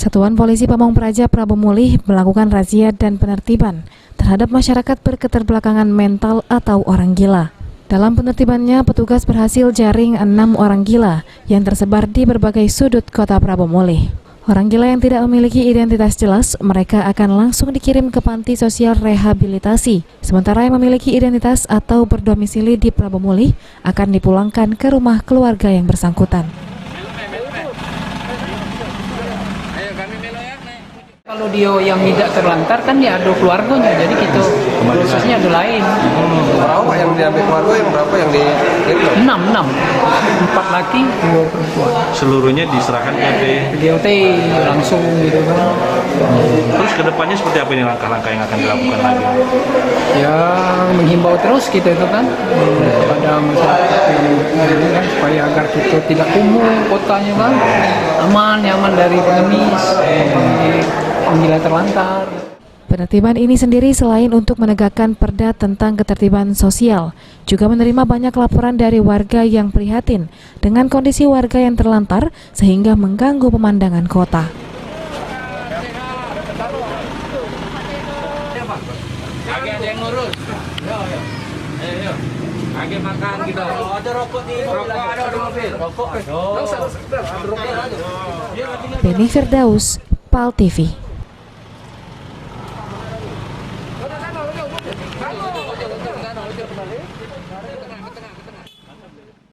Satuan Polisi Pamong Praja Prabomulih melakukan razia dan penertiban terhadap masyarakat berketerbelakangan mental atau orang gila. Dalam penertibannya, petugas berhasil jaring 6 orang gila yang tersebar di berbagai sudut kota Prabomulih. Orang gila yang tidak memiliki identitas jelas, mereka akan langsung dikirim ke panti sosial rehabilitasi. Sementara yang memiliki identitas atau berdomisili di Prabomulih akan dipulangkan ke rumah keluarga yang bersangkutan. Kalau dia yang tidak terlantar kan dia ada keluarganya, jadi gitu prosesnya ada lain. Berapa yang diambil keluarga, yang berapa yang di? 6, 4 laki, 2 perempuan. Seluruhnya diserahkan ke DOT langsung gitu kan. Terus kedepannya seperti apa ini langkah-langkah yang akan dilakukan lagi? Ya menghimbau terus kita itu kan kepada masyarakat yang kan, supaya agar kita tidak kumuh kotanya kan, aman, nyaman dari pengemis, penggila terlantar. Penertiban ini sendiri selain untuk menegakkan perda tentang ketertiban sosial, juga menerima banyak laporan dari warga yang prihatin dengan kondisi warga yang terlantar sehingga mengganggu pemandangan kota. Ada yang ngurus. Ayo. Age makan kita. Ada rokok di mobil. Rokok ada di mobil. Rokok. Ada rokok. Beni Firdaus, PAL TV.